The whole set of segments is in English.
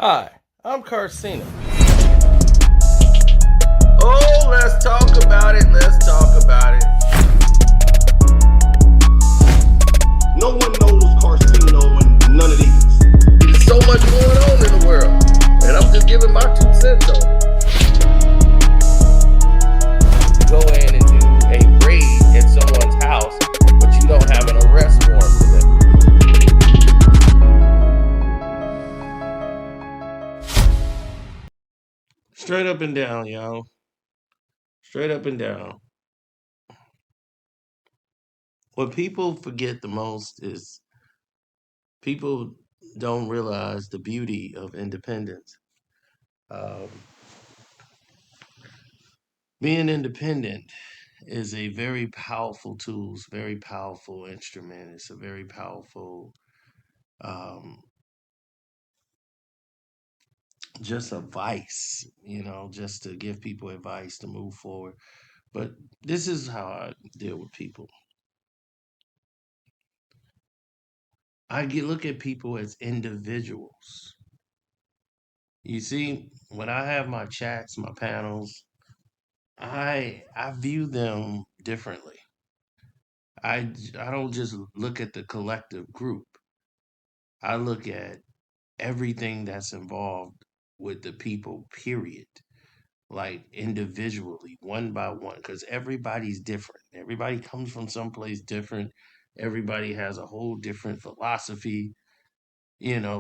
Hi, I'm Carcina. Oh, let's talk about it. Let's talk about it. No one knows Carcino and none of these. There's so much going on in the world, and I'm just giving my 2 cents on it. To go in and do a raid at someone's house, but you don't have an arrest warrant for them. Straight up and down, y'all. Straight up and down. What people forget the most is people don't realize the beauty of independence. Um, Being independent is a very powerful tool. It's a very powerful instrument. It's a very powerful, um, just advice, just to give people advice to move forward. But this is how I deal with people. Look at people as individuals. You see, when I have my chats, my panels, I view them differently. I don't just look at the collective group. I look at everything that's involved with the people, period. Like individually, one by one, because everybody's different. Everybody comes from someplace different. Everybody has a whole different philosophy.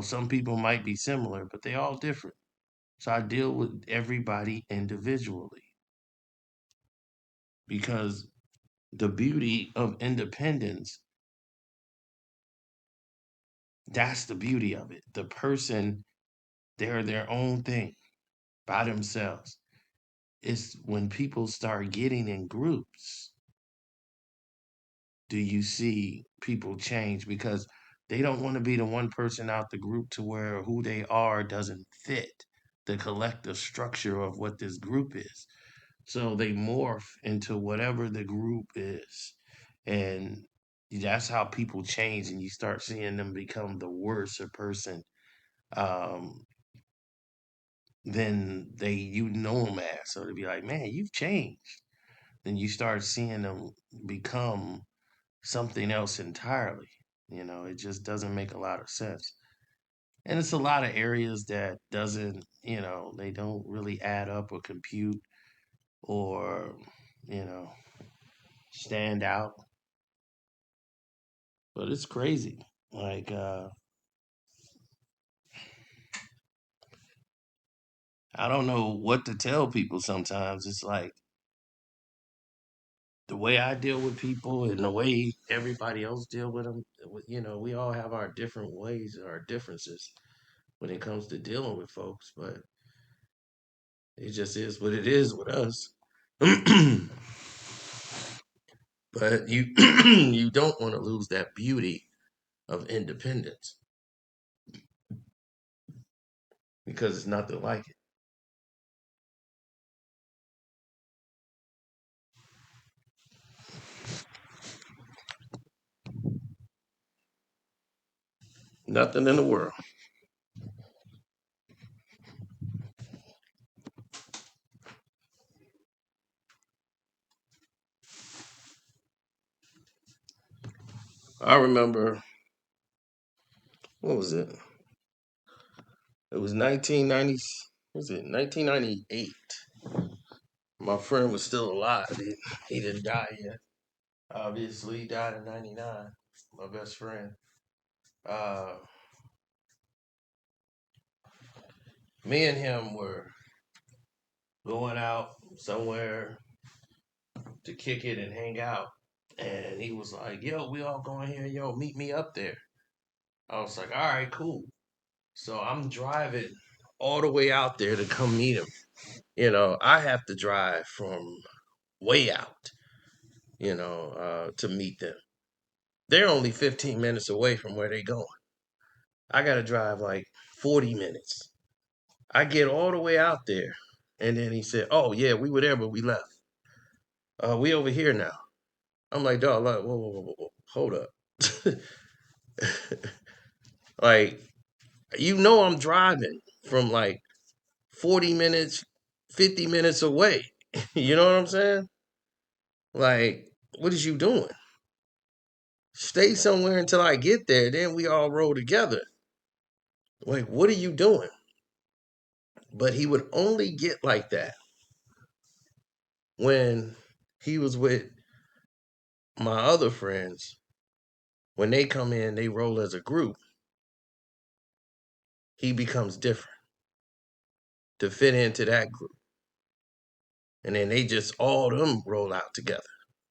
Some people might be similar, but they all different. So I deal with everybody individually because the beauty of independence, that's the beauty of it. The person, they're their own thing by themselves. It's when people start getting in groups, do you see people change because they don't want to be the one person out the group to where who they are doesn't fit the collective structure of what this group is. So they morph into whatever the group is. And that's how people change, and you start seeing them become the worse a person um, than you know them as. So to be like, man, you've changed. Then you start seeing them become something else entirely. It just doesn't make a lot of sense. And it's a lot of areas that doesn't, they don't really add up or compute or, you know, stand out. But it's crazy. Like, I don't know what to tell people sometimes. It's like the way I deal with people and the way everybody else deal with them, we all have our different ways, our differences when it comes to dealing with folks, but it just is what it is with us. But you you don't want to lose that beauty of independence because it's nothing like it. Nothing in the world. I remember, what was it? It was 1990. Was it 1998? My friend was still alive. He didn't die yet. Obviously, he died in '99. My best friend. Uh, Me and him were going out somewhere to kick it and hang out. And he was like, yo, we all going here. Yo, meet me up there. I was like, all right, cool. So I'm driving all the way out there to come meet him. I have to drive from way out, to meet them. They're only 15 minutes away from where they going. I got to drive like 40 minutes. I get all the way out there. And then he said, oh, yeah, we were there, but we left. We over here now. I'm like, dog, like, whoa, whoa, whoa, whoa, whoa. Hold up. Like, I'm driving. from like 40 minutes, 50 minutes away. You know what I'm saying? Like, what is you doing? Stay somewhere until I get there. Then we all roll together. Like, what are you doing? But he would only get like that when he was with my other friends. When they come in, they roll as a group. He becomes different to fit into that group. And then they just all them roll out together.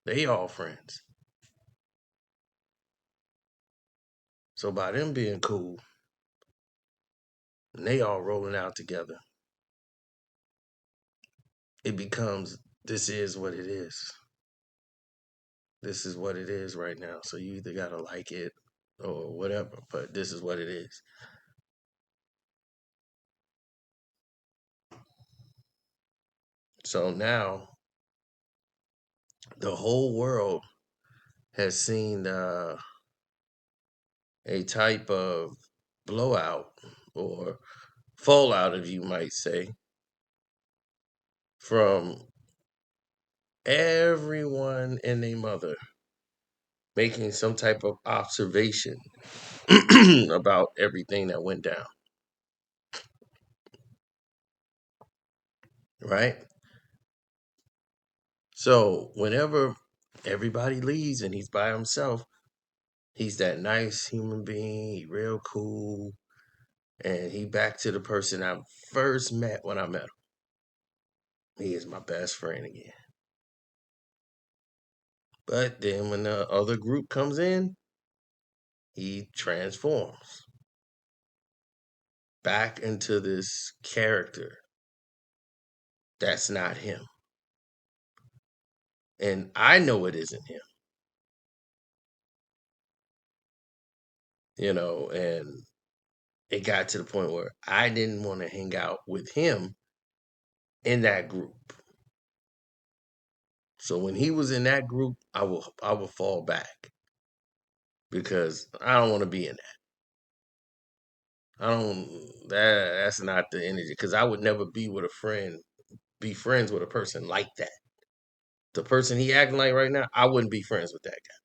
They all friends. So by them being cool, and they all rolling out together, it becomes this is what it is. This is what it is right now. So you either gotta like it or whatever, but this is what it is. So now the whole world has seen a type of blowout or fallout, if you might say, from everyone and their mother making some type of observation about everything that went down, right? So whenever everybody leaves and he's by himself, he's that nice human being, he real cool, and he back to the person I first met when I met him. He is my best friend again. But then when the other group comes in, he transforms back into this character that's not him. And I know it isn't him, and it got to the point where I didn't want to hang out with him in that group. So when he was in that group, I will fall back because I don't want to be in that. I don't that's not the energy because I would never be friends with a person like that. The person he acting like right now, I wouldn't be friends with that guy.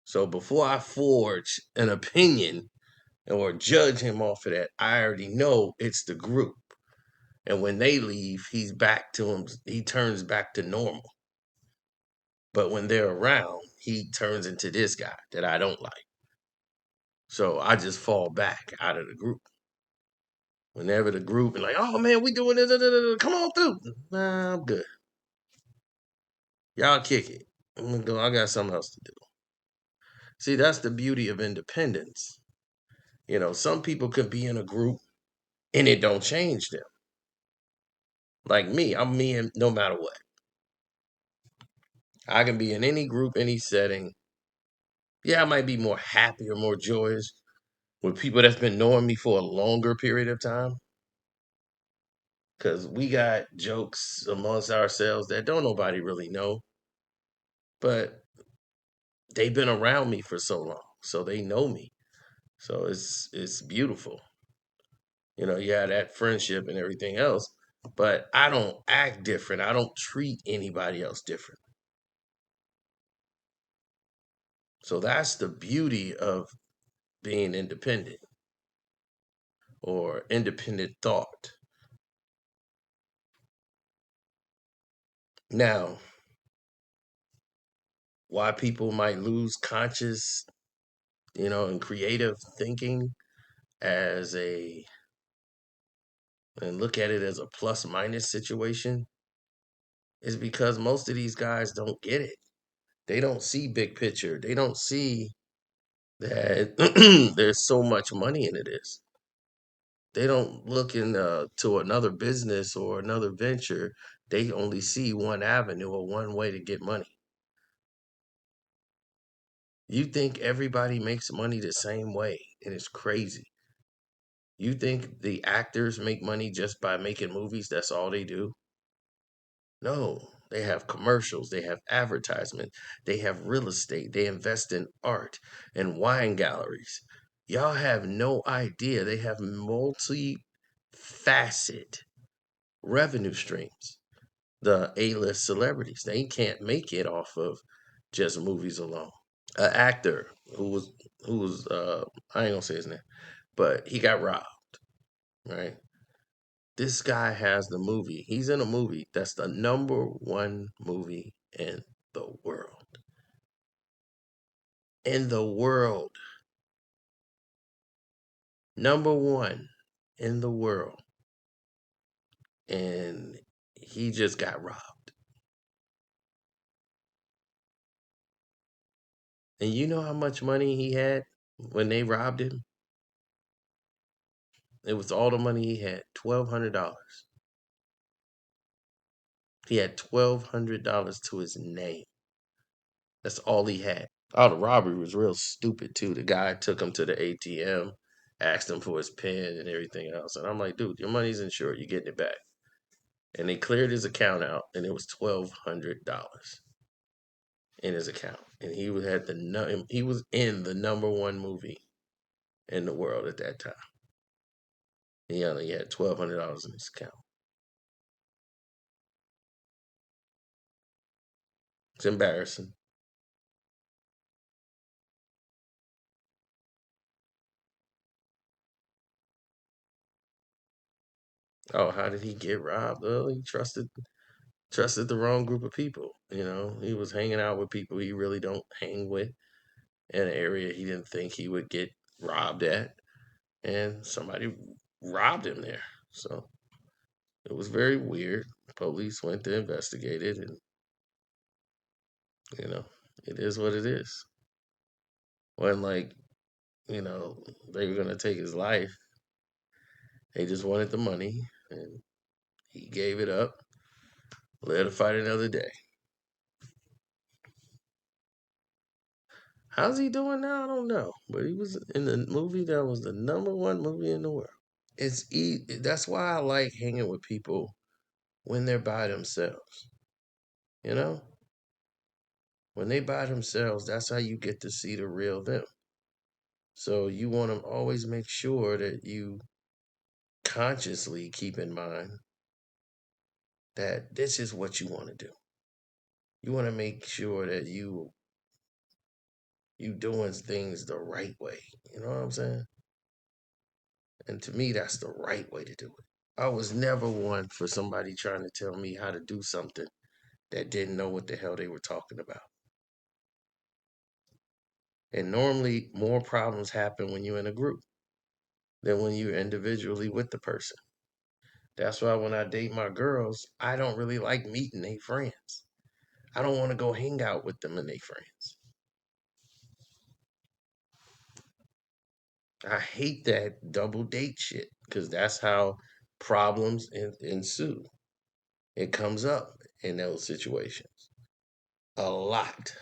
So before I forge an opinion or judge him off of that, I already know it's the group. And when they leave, he turns back to normal. But when they're around, he turns into this guy that I don't like. So I just fall back out of the group. Whenever the group is like, oh man, we doing this, come on through. Nah, I'm good. Y'all kick it. I'm gonna go. I got something else to do. See, that's the beauty of independence. Some people could be in a group and it don't change them. Like me, I'm me and no matter what. I can be in any group, any setting. Yeah, I might be more happy or more joyous with people that's been knowing me for a longer period of time. Cause we got jokes amongst ourselves that don't nobody really know. But they've been around me for so long. So they know me. So it's beautiful. Yeah, that friendship and everything else. But I don't act different. I don't treat anybody else different. So that's the beauty of being independent or independent thought. Now, why people might lose conscious, and creative thinking as and look at it as a plus minus situation is because most of these guys don't get it. They don't see big picture. They don't see that there's so much money into this. They don't look to another business or another venture. They only see one avenue or one way to get money. You think everybody makes money the same way, and it's crazy. You think the actors make money just by making movies? That's all they do? No, they have commercials, they have advertisement, they have real estate, they invest in art and wine galleries. Y'all have no idea. They have multi-facet revenue streams. The A-list celebrities, they can't make it off of just movies alone. An actor who was I ain't gonna say his name, but he got robbed, right? This guy has the movie. He's in a movie that's the number one movie in the world. In the world. Number one in the world. And he just got robbed. And you know how much money he had when they robbed him? It was all the money he had, $1,200. He had $1,200 to his name. That's all he had. Oh, the robbery was real stupid too. The guy took him to the ATM, asked him for his PIN and everything else. And I'm like, dude, your money's insured. You're getting it back. And they cleared his account out, and it was $1,200 in his account. And he was in the number one movie in the world at that time. He only had $1,200 in his account. It's embarrassing. Oh, how did he get robbed? Well, he trusted the wrong group of people. You know, he was hanging out with people he really don't hang with in an area he didn't think he would get robbed at, and somebody robbed him there. So it was very weird. Police went to investigate it, and you know, it is what it is. When like they were gonna take his life, they just wanted the money, and he gave it up. Let to fight another day. How's he doing now? I don't know. But he was in the movie that was the number one movie in the world. That's why I like hanging with people when they're by themselves. You know? When they by themselves, that's how you get to see the real them. So you want to always make sure that you consciously keep in mind that this is what you want to do. You want to make sure that you doing things the right way. You know what I'm saying? And to me, that's the right way to do it. I was never one for somebody trying to tell me how to do something that didn't know what the hell they were talking about. And normally, more problems happen when you're in a group than when you're individually with the person. That's why when I date my girls, I don't really like meeting their friends. I don't want to go hang out with them and their friends. I hate that double date shit because that's how problems ensue. It comes up in those situations a lot.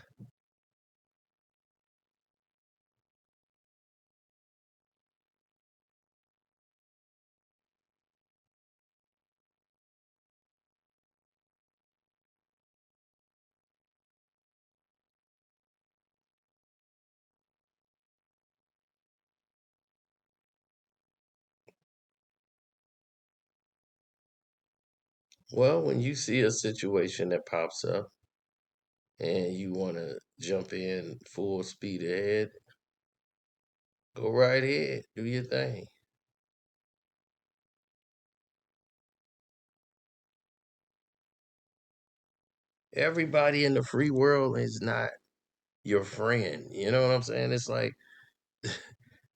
Well, when you see a situation that pops up and you want to jump in full speed ahead, go right ahead, do your thing. Everybody in the free world is not your friend. You know what I'm saying? It's like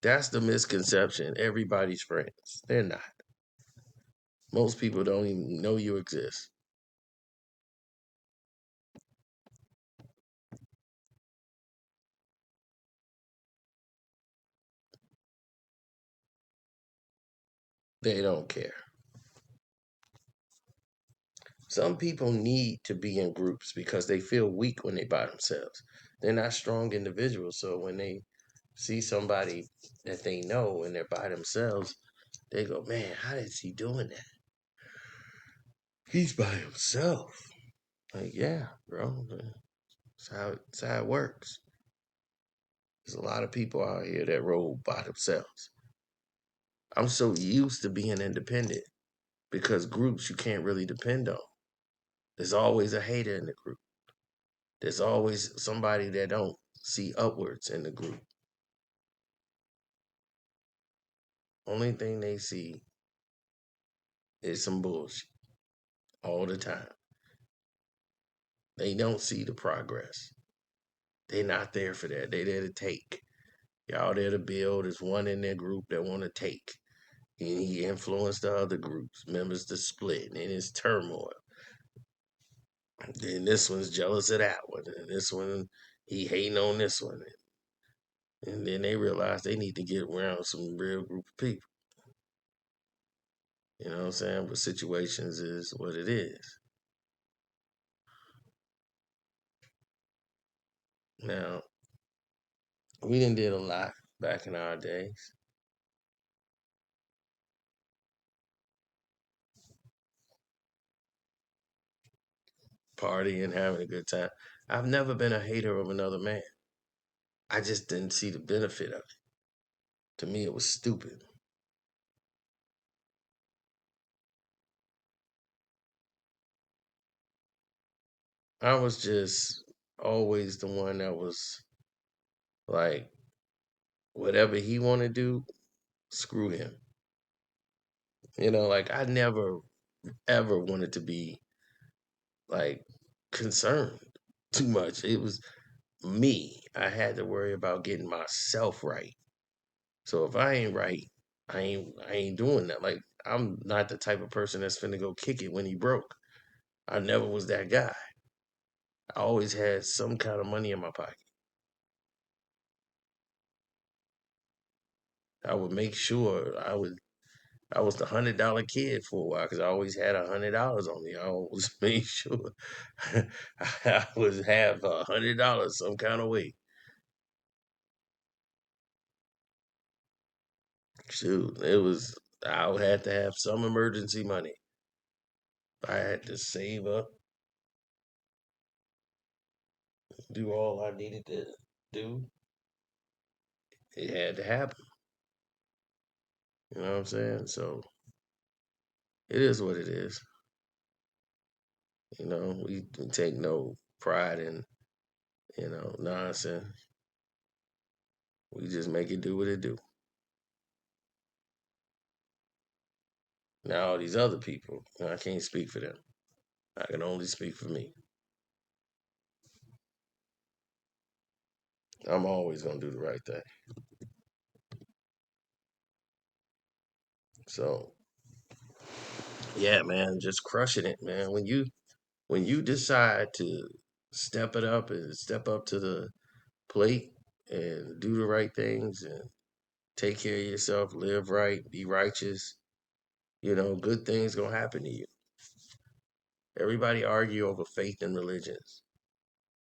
that's the misconception. Everybody's friends. They're not. Most people don't even know you exist. They don't care. Some people need to be in groups because they feel weak when they by themselves. They're not strong individuals. So when they see somebody that they know and they're by themselves, they go, man, how is he doing that? He's by himself. Like, yeah, bro. That's how it works. There's a lot of people out here that roll by themselves. I'm so used to being independent because groups you can't really depend on. There's always a hater in the group. There's always somebody that don't see upwards in the group. Only thing they see is some bullshit all the time. They don't see the progress. They're not there for that. They there to take. Y'all there to build. There's one in their group that want to take. And he influenced the other groups, members to split, and it's turmoil. Then this one's jealous of that one, and this one he hating on this one. And then they realize they need to get around some real group of people. You know what I'm saying? But situations is what it is. Now, we done did a lot back in our days. Partying, having a good time. I've never been a hater of another man. I just didn't see the benefit of it. To me, it was stupid. I was just always the one that was like, whatever he want to do, screw him. Like I never ever wanted to be like concerned too much. It was me. I had to worry about getting myself right. So if I ain't right, I ain't doing that. Like I'm not the type of person that's finna go kick it when he broke. I never was that guy. I always had some kind of money in my pocket. I would make sure I was the $100 kid for a while because I always had $100 on me. I always made sure I would have $100 some kind of way. Shoot, it was I would have to have some emergency money. I had to save up, do all I needed to do. It had to happen. You know what I'm saying? So it is what it is. We take no pride in, nonsense. We just make it do what it do. Now all these other people, I can't speak for them. I can only speak for me. I'm always gonna do the right thing. So yeah, man, just crushing it, man. When you decide to step it up and step up to the plate and do the right things and take care of yourself, live right, be righteous, good things gonna happen to you. Everybody argue over faith and religions,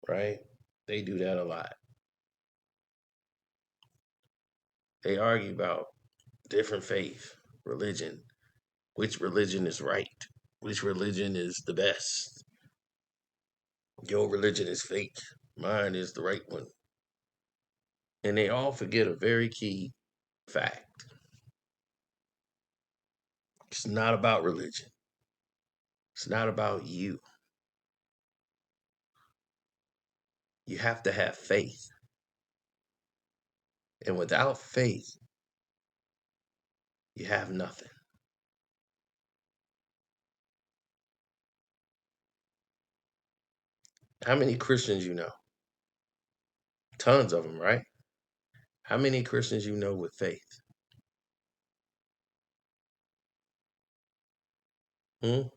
right? They do that a lot. They argue about different faith, religion, which religion is right, which religion is the best. Your religion is fake, mine is the right one. And they all forget a very key fact. It's not about religion. It's not about you. You have to have faith. And without faith, you have nothing. How many Christians you know? Tons of them, right? How many Christians you know with faith? Hmm?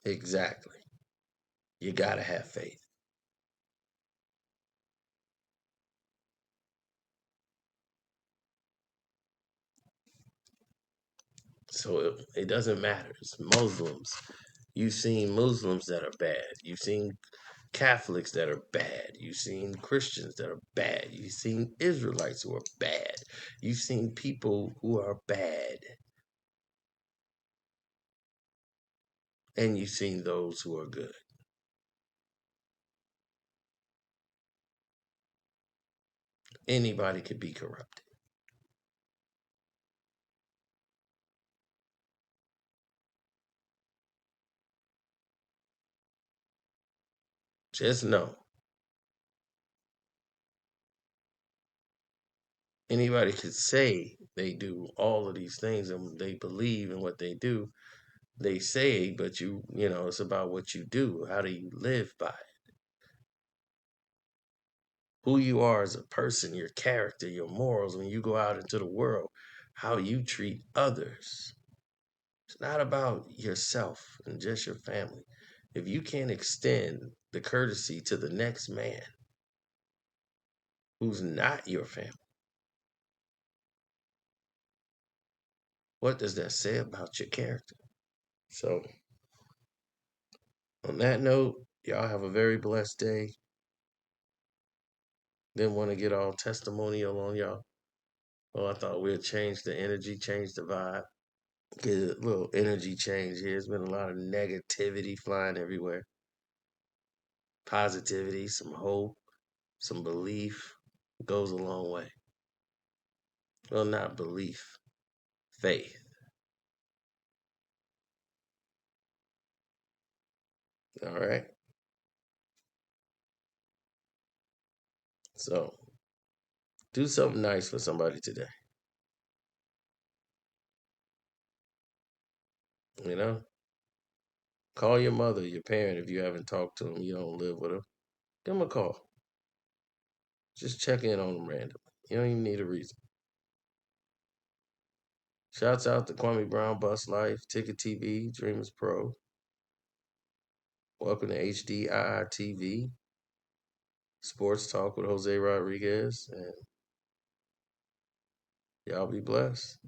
Exactly. You got to have faith. So it doesn't matter. It's Muslims. You've seen Muslims that are bad. You've seen Catholics that are bad. You've seen Christians that are bad. You've seen Israelites who are bad. You've seen people who are bad. And you've seen those who are good. Anybody could be corrupted. Just know anybody could say they do all of these things and they believe in what they do. They say, but it's about what you do. How do you live by it? Who you are as a person, your character, your morals when you go out into the world, how you treat others. It's not about yourself and just your family. If you can't extend the courtesy to the next man who's not your family, what does that say about your character? So, on that note, y'all have a very blessed day. Didn't want to get all testimonial on y'all. Well, I thought we'd change the energy, change the vibe, get a little energy change here. There's been a lot of negativity flying everywhere. Positivity, some hope, some belief goes a long way. Well, not belief, faith. All right. So do something nice for somebody today. You know, call your mother, your parent if you haven't talked to them, you don't live with them. Give them a call. Just check in on them randomly. You don't even need a reason. Shouts out to Kwame Brown, Bus Life, Ticket TV, Dreamers Pro. Welcome to HDII TV, Sports Talk with Jose Rodriguez, and y'all be blessed.